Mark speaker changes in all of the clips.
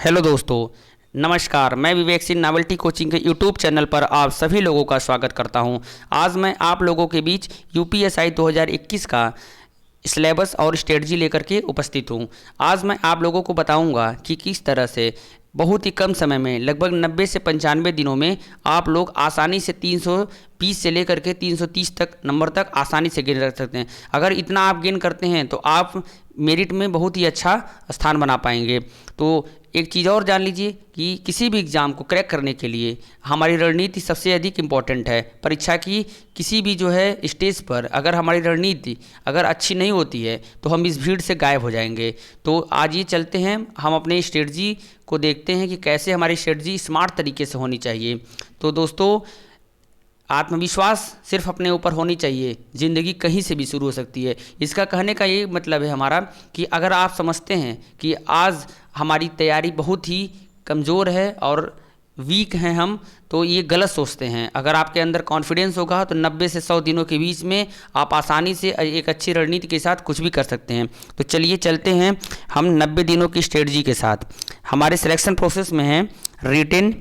Speaker 1: Hello दोस्तों, नमस्कार। मैं विवेक सिंह नावल्टी कोचिंग के यूट्यूब चैनल पर आप सभी लोगों का स्वागत करता हूं। आज मैं आप लोगों के बीच यूपीएसआई 2021 का सिलेबस और स्ट्रेटजी लेकर के उपस्थित हूं। आज मैं आप लोगों को बताऊंगा कि किस तरह से बहुत ही कम समय में लगभग 90 से 95 दिनों में आप लोग आसानी से 320 से लेकर के 330 तक नंबर तक आसानी से गेन कर सकते हैं। अगर इतना आप गेन करते हैं तो आप मेरिट में बहुत ही अच्छा स्थान बना पाएंगे। तो एक चीज़ और जान लीजिए कि किसी भी एग्ज़ाम को क्रैक करने के लिए हमारी रणनीति सबसे अधिक इम्पॉर्टेंट है। परीक्षा की किसी भी जो है स्टेज पर अगर हमारी रणनीति अगर अच्छी नहीं होती है तो हम इस भीड़ से गायब हो जाएंगे। तो आज ये चलते हैं, हम अपने स्ट्रेटजी को देखते हैं कि कैसे हमारी स्ट्रेटजी स्मार्ट तरीके से होनी चाहिए। तो दोस्तों, आत्मविश्वास सिर्फ अपने ऊपर होनी चाहिए, ज़िंदगी कहीं से भी शुरू हो सकती है। इसका कहने का ये मतलब है हमारा कि अगर आप समझते हैं कि आज हमारी तैयारी बहुत ही कमज़ोर है और वीक हैं हम, तो ये गलत सोचते हैं। अगर आपके अंदर कॉन्फिडेंस होगा तो 90 से 100 दिनों के बीच में आप आसानी से एक अच्छी रणनीति के साथ कुछ भी कर सकते हैं। तो चलिए चलते हैं हम 90 दिनों की स्ट्रेटजी के साथ। हमारे सिलेक्शन प्रोसेस में है रिटेन,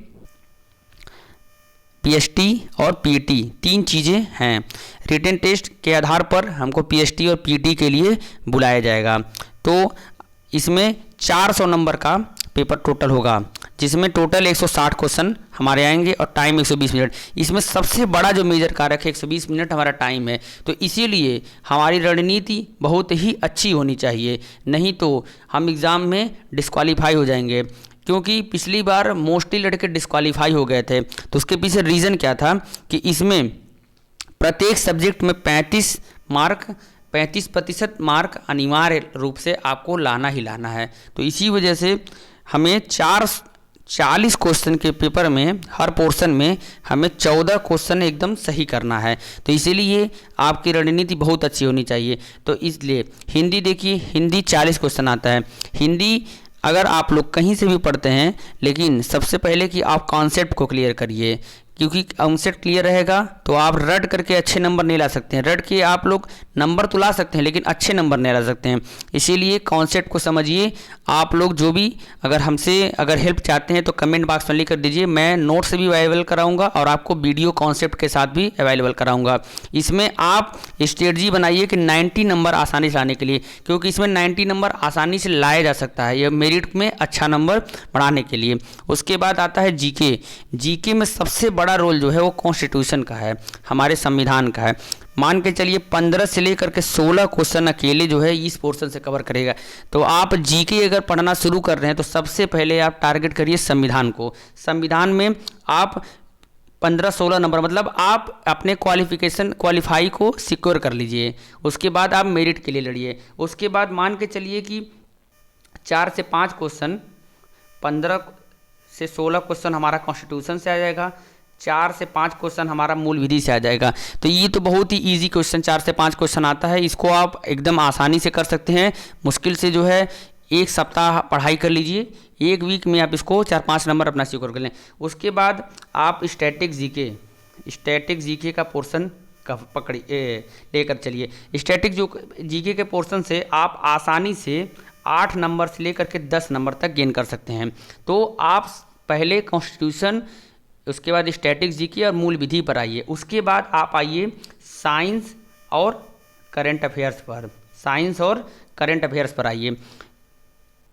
Speaker 1: पीएसटी और पीटी, तीन चीज़ें हैं। रिटेन टेस्ट के आधार पर हमको पीएसटी और पीटी के लिए बुलाया जाएगा। तो इसमें 400 नंबर का पेपर टोटल होगा, जिसमें टोटल 160 क्वेश्चन हमारे आएंगे और टाइम 120 मिनट। इसमें सबसे बड़ा जो मेजर कारक है 120 मिनट हमारा टाइम है। तो इसीलिए हमारी रणनीति बहुत ही अच्छी होनी चाहिए, नहीं तो हम एग्ज़ाम में डिस्क्वालीफाई हो जाएंगे। क्योंकि पिछली बार मोस्टली लड़के डिस्क्वालीफाई हो गए थे। तो उसके पीछे रीज़न क्या था कि इसमें प्रत्येक सब्जेक्ट में 35% मार्क अनिवार्य रूप से आपको लाना ही लाना है। तो इसी वजह से हमें 40 क्वेश्चन के पेपर में हर पोर्शन में हमें 14 क्वेश्चन एकदम सही करना है। तो इसीलिए आपकी रणनीति बहुत अच्छी होनी चाहिए। तो इसलिए हिंदी देखिए, हिंदी 40 क्वेश्चन आता है। हिंदी अगर आप लोग कहीं से भी पढ़ते हैं, लेकिन सबसे पहले कि आप कॉन्सेप्ट को क्लियर करिए, क्योंकि कॉन्सेप्ट क्लियर रहेगा तो आप रट करके अच्छे नंबर नहीं ला सकते हैं। रट के आप लोग नंबर तो ला सकते हैं लेकिन अच्छे नंबर नहीं ला सकते हैं। इसीलिए कॉन्सेप्ट को समझिए। आप लोग जो भी अगर हमसे हेल्प चाहते हैं तो कमेंट बॉक्स में लिख कर दीजिए। मैं नोट्स भी अवेलेबल कराऊंगा और आपको वीडियो कॉन्सेप्ट के साथ भी अवेलेबल कराऊंगा। इसमें आप स्ट्रेटजी बनाइए कि 90 नंबर आसानी से लाने के लिए, क्योंकि इसमें 90 नंबर आसानी से लाया जा सकता है, यह मेरिट में अच्छा नंबर बढ़ाने के लिए। उसके बाद आता है जीके। जीके में सबसे बड़ा रोल जो है वो कॉन्स्टिट्यूशन का है, हमारे संविधान का है। मान के चलिए 15 से लेकर के 16 क्वेश्चन अकेले जो है इस पोर्शन से कवर करेगा। तो आप जीके अगर पढ़ना शुरू कर रहे हैं तो सबसे पहले आप टारगेट करिए संविधान को। संविधान में आप 15-16 नंबर, मतलब आप अपने क्वालिफाई को सिक्योर कर लीजिए। उसके बाद आप मेरिट के लिए लड़िए। उसके बाद मान के चलिए कि 4 से 5 क्वेश्चन, 15 से 16 क्वेश्चन हमारा कॉन्स्टिट्यूशन से आ जाएगा, 4 से 5 क्वेश्चन हमारा मूल विधि से आ जाएगा। तो ये तो बहुत ही इजी क्वेश्चन 4 से 5 क्वेश्चन आता है। इसको आप एकदम आसानी से कर सकते हैं। मुश्किल से जो है एक सप्ताह पढ़ाई कर लीजिए, एक वीक में आप इसको 4-5 नंबर अपना सिक्योर कर लें। उसके बाद आप स्टैटिक जीके का पोर्शन लेकर चलिए। स्टैटिक जो जीके के पोर्शन से आप आसानी से 8 नंबर से लेकर के 10 नंबर तक गेन कर सकते हैं। तो आप पहले कॉन्स्टिट्यूशन, उसके बाद स्टैटिक जीके और मूल विधि पर आइए। उसके बाद आप आइए साइंस और करंट अफेयर्स पर आइए।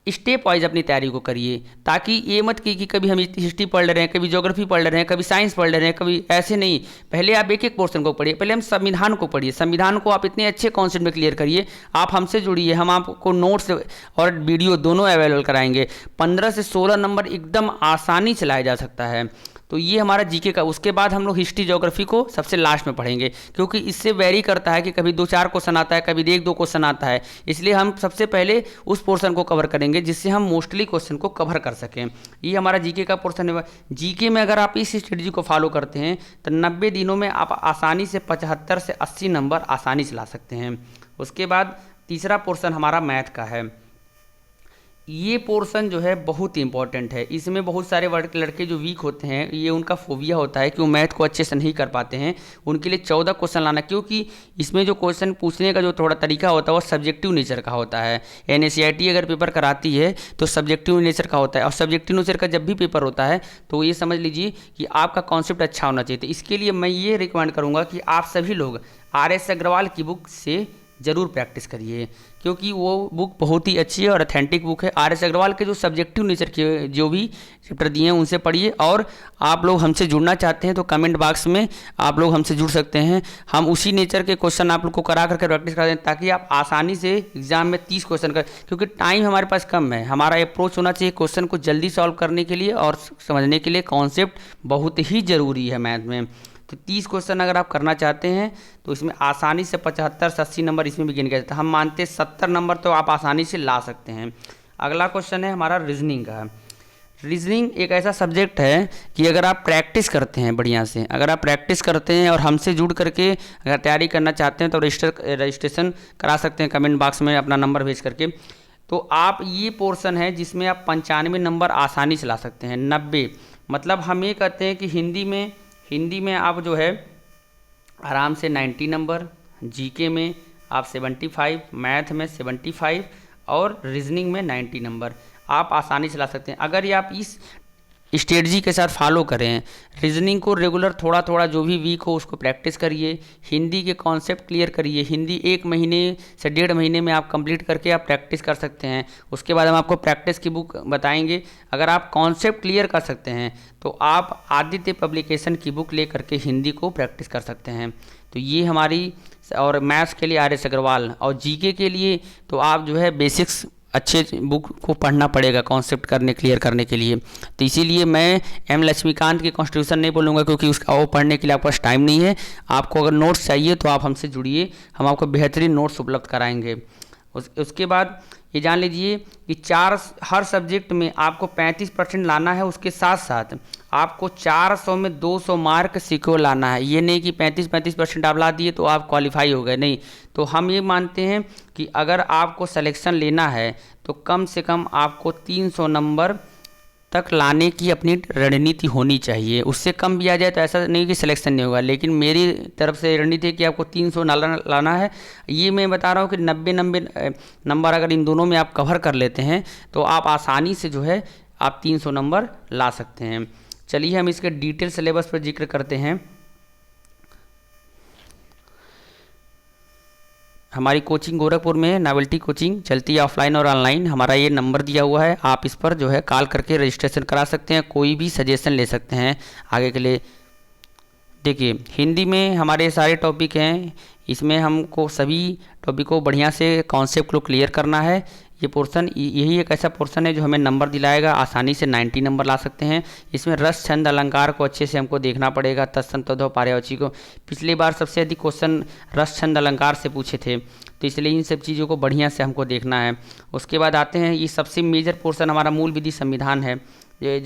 Speaker 1: स्टेप वाइज अपनी तैयारी को करिए, ताकि ये मत कि कभी हम हिस्ट्री पढ़ ले रहे हैं, कभी ज्योग्राफी पढ़ ले रहे हैं, कभी साइंस पढ़ ले रहे हैं, कभी ऐसे नहीं। पहले आप एक एक पोर्शन को पढ़िए। पहले हम संविधान को पढ़िए। संविधान को आप इतने अच्छे कॉन्सेप्ट में क्लियर करिए। आप हमसे जुड़िए, हम आपको नोट्स और वीडियो दोनों अवेलेबल कराएंगे। 15 से 16 नंबर एकदम आसानी से लाया जा सकता है। तो ये हमारा जीके का। उसके बाद हम लोग हिस्ट्री ज्योग्राफी को सबसे लास्ट में पढ़ेंगे, क्योंकि इससे वेरी करता है कि कभी 2-4 क्वेश्चन आता है, कभी 1-2 क्वेश्चन आता है। इसलिए हम सबसे पहले उस पोर्शन को कवर करेंगे जिससे हम मोस्टली क्वेश्चन को कवर कर सकें। ये हमारा जीके का पोर्शन है। जीके में अगर आप इस स्ट्रेटजी को फॉलो करते हैं तो 90 दिनों में आप आसानी से 75 से 80 नंबर आसानी से ला सकते हैं। उसके बाद तीसरा पोर्शन हमारा मैथ का है। ये पोर्शन जो है बहुत ही इंपॉर्टेंट है। इसमें बहुत सारे लड़के जो वीक होते हैं, ये उनका फोबिया होता है कि वो मैथ को अच्छे से नहीं कर पाते हैं। उनके लिए 14 क्वेश्चन लाना, क्योंकि इसमें जो क्वेश्चन पूछने का जो थोड़ा तरीका होता है वो सब्जेक्टिव नेचर का होता है। NSCERT अगर पेपर कराती है तो सब्जेक्टिव नेचर का होता है, और सब्जेक्टिव नेचर का जब भी पेपर होता है तो ये समझ लीजिए कि आपका कॉन्सेप्ट अच्छा होना चाहिए। तो इसके लिए मैं ये रिकमेंड करूँगा कि आप सभी लोग RS अग्रवाल की बुक से ज़रूर प्रैक्टिस करिए, क्योंकि वो बुक बहुत ही अच्छी है और ऑथेंटिक बुक है। RS अग्रवाल के जो सब्जेक्टिव नेचर के जो भी चैप्टर दिए हैं उनसे पढ़िए। और आप लोग हमसे जुड़ना चाहते हैं तो कमेंट बॉक्स में आप लोग हमसे जुड़ सकते हैं। हम उसी नेचर के क्वेश्चन आप लोग को करा करके प्रैक्टिस करा दें, ताकि आप आसानी से एग्जाम में 30 क्वेश्चन कर, क्योंकि टाइम हमारे पास कम है। हमारा अप्रोच होना चाहिए क्वेश्चन को जल्दी सॉल्व करने के लिए और समझने के लिए। कॉन्सेप्ट बहुत ही ज़रूरी है मैथ में। तो 30 क्वेश्चन अगर आप करना चाहते हैं तो इसमें आसानी से 75 से 80 नंबर इसमें भी गिन के, हम मानते हैं 70 नंबर तो आप आसानी से ला सकते हैं। अगला क्वेश्चन है हमारा रीजनिंग का। रीजनिंग एक ऐसा सब्जेक्ट है कि अगर आप प्रैक्टिस करते हैं बढ़िया से, अगर आप प्रैक्टिस करते हैं और हमसे जुड़ करके अगर तैयारी करना चाहते हैं तो रजिस्ट्रेशन करा सकते हैं कमेंट बॉक्स में अपना नंबर भेज करके। तो आप ये पोर्शन है जिसमें आप 95 नंबर आसानी से ला सकते हैं। 90 मतलब हम ये कहते हैं कि हिंदी में आप जो है आराम से 90 नंबर, जीके में आप 75, मैथ में 75 और रीजनिंग में 90 नंबर आप आसानी से ला सकते हैं। अगर ये आप इस स्ट्रेटजी के साथ फॉलो करें, रीजनिंग को रेगुलर थोड़ा थोड़ा जो भी वीक हो उसको प्रैक्टिस करिए, हिंदी के कॉन्सेप्ट क्लियर करिए। हिंदी 1 महीने से 1.5 महीने में आप कंप्लीट करके आप प्रैक्टिस कर सकते हैं। उसके बाद हम आपको प्रैक्टिस की बुक बताएंगे। अगर आप कॉन्सेप्ट क्लियर कर सकते हैं तो आप आदित्य पब्लिकेशन की बुक ले करके हिंदी को प्रैक्टिस कर सकते हैं। तो ये हमारी, और मैथ्स के लिए RS अग्रवाल, और जीके के लिए तो आप जो है बेसिक्स अच्छे बुक को पढ़ना पड़ेगा कॉन्सेप्ट करने क्लियर करने के लिए। तो इसीलिए मैं M लक्ष्मीकांत की कॉन्स्टिट्यूशन नहीं बोलूँगा, क्योंकि उसका वो पढ़ने के लिए आपके पास टाइम नहीं है। आपको अगर नोट्स चाहिए तो आप हमसे जुड़िए, हम आपको बेहतरीन नोट्स उपलब्ध कराएंगे। उसके बाद ये जान लीजिए कि हर सब्जेक्ट में आपको 35% लाना है। उसके साथ साथ आपको 400 में 200 मार्क सिक्योर लाना है। ये नहीं कि 35% आप ला दिए तो आप क्वालिफाई हो गए, नहीं। तो हम ये मानते हैं कि अगर आपको सिलेक्शन लेना है तो कम से कम आपको 300 नंबर तक लाने की अपनी रणनीति होनी चाहिए। उससे कम भी आ जाए तो ऐसा नहीं कि सिलेक्शन नहीं होगा, लेकिन मेरी तरफ से रणनीति है कि आपको 300 लाना है। ये मैं बता रहा हूँ कि 90 नंबर अगर इन दोनों में आप कवर कर लेते हैं तो आप आसानी से जो है आप 300 नंबर ला सकते हैं। चलिए हम इसके डिटेल सिलेबस पर जिक्र करते हैं। हमारी कोचिंग गोरखपुर में नॉवेल्टी कोचिंग चलती है, ऑफलाइन और ऑनलाइन। हमारा ये नंबर दिया हुआ है, आप इस पर जो है कॉल करके रजिस्ट्रेशन करा सकते हैं, कोई भी सजेशन ले सकते हैं आगे के लिए। देखिए हिंदी में हमारे सारे टॉपिक हैं, इसमें हमको सभी टॉपिक को बढ़िया से कॉन्सेप्ट को क्लियर करना है। ये पोर्शन, यही एक ऐसा पोर्शन है जो हमें नंबर दिलाएगा, आसानी से 90 नंबर ला सकते हैं। इसमें रस छंद अलंकार को अच्छे से हमको देखना पड़ेगा, तत्सम तद्भव पार्यायवाची को। पिछली बार सबसे अधिक क्वेश्चन रस छंद अलंकार से पूछे थे, तो इसलिए इन सब चीज़ों को बढ़िया से हमको देखना है। उसके बाद आते हैं, ये सबसे मेजर पोर्शन हमारा मूल विधि संविधान है। ये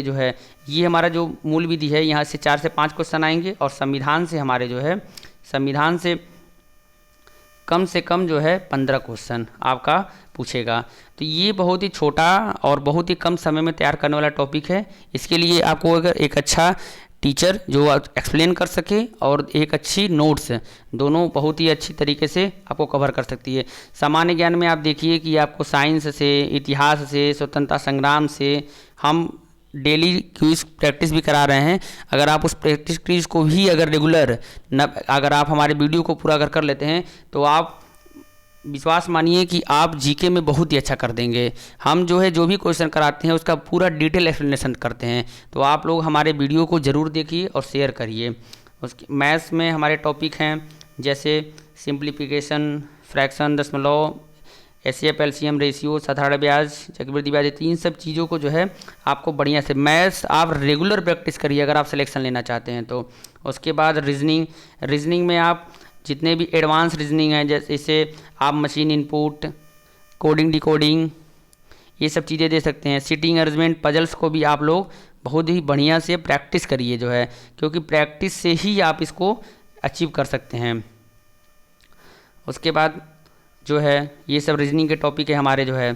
Speaker 1: जो है ये हमारा जो मूल विधि है, यहाँ से 4 से 5 क्वेश्चन आएंगे, और संविधान से हमारे जो है संविधान से कम जो है 15 क्वेश्चन आपका पूछेगा। तो ये बहुत ही छोटा और बहुत ही कम समय में तैयार करने वाला टॉपिक है। इसके लिए आपको अगर एक अच्छा टीचर जो एक्सप्लेन कर सके और एक अच्छी नोट्स, दोनों बहुत ही अच्छी तरीके से आपको कवर कर सकती है। सामान्य ज्ञान में आप देखिए कि आपको साइंस से, इतिहास से, स्वतंत्रता संग्राम से हम डेली क्विज प्रैक्टिस भी करा रहे हैं। अगर आप उस प्रैक्टिस क्विज को भी अगर रेगुलर अगर आप हमारे वीडियो को पूरा कर लेते हैं तो आप विश्वास मानिए कि आप जीके में बहुत ही अच्छा कर देंगे। हम जो है जो भी क्वेश्चन कराते हैं उसका पूरा डिटेल एक्सप्लेनेशन करते हैं, तो आप लोग हमारे वीडियो को ज़रूर देखिए और शेयर करिए। उसके मैथ्स में हमारे टॉपिक हैं जैसे सिंप्लीफिकेशन, फ्रैक्शन, दशमलव, एचसीएफ, एलसीएम, रेशियो, साधारण ब्याज, चक्रवृद्धि ब्याज, इन सब चीज़ों को जो है आपको बढ़िया से मैथ्स आप रेगुलर प्रैक्टिस करिए अगर आप सिलेक्शन लेना चाहते हैं तो। उसके बाद रीजनिंग में आप जितने भी एडवांस रीजनिंग है, जैसे आप मशीन इनपुट, कोडिंग डिकोडिंग, ये सब चीज़ें दे सकते हैं। सीटिंग अरेंजमेंट, पजल्स को भी आप लोग बहुत ही बढ़िया से प्रैक्टिस करिए जो है, क्योंकि प्रैक्टिस से ही आप इसको अचीव कर सकते हैं। उसके बाद जो है ये सब रीजनिंग के टॉपिक है हमारे जो है।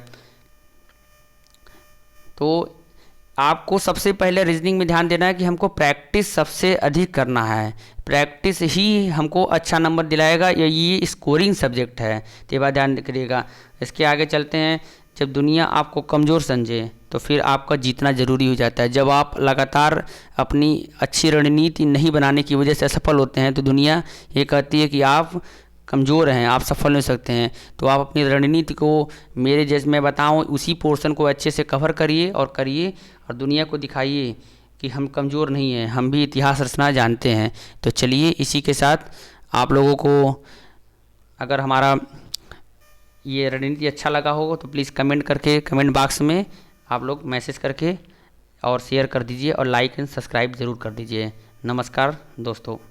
Speaker 1: तो आपको सबसे पहले रीजनिंग में ध्यान देना है कि हमको प्रैक्टिस सबसे अधिक करना है। प्रैक्टिस ही हमको अच्छा नंबर दिलाएगा, ये स्कोरिंग सब्जेक्ट है, तो ये बात ध्यान करिएगा। इसके आगे चलते हैं। जब दुनिया आपको कमज़ोर समझे तो फिर आपका जीतना ज़रूरी हो जाता है। जब आप लगातार अपनी अच्छी रणनीति नहीं बनाने की वजह से असफल होते हैं तो दुनिया ये कहती है कि आप कमज़ोर हैं, आप सफल नहीं हो सकते हैं। तो आप अपनी रणनीति को मेरे जैसे मैं बताऊं उसी पोर्शन को अच्छे से कवर करिए और दुनिया को दिखाइए कि हम कमज़ोर नहीं हैं, हम भी इतिहास रचना जानते हैं। तो चलिए इसी के साथ आप लोगों को अगर हमारा ये रणनीति अच्छा लगा हो तो प्लीज़ कमेंट करके कमेंट बॉक्स में आप लोग मैसेज करके और शेयर कर दीजिए और लाइक एंड सब्सक्राइब ज़रूर कर दीजिए। नमस्कार दोस्तों।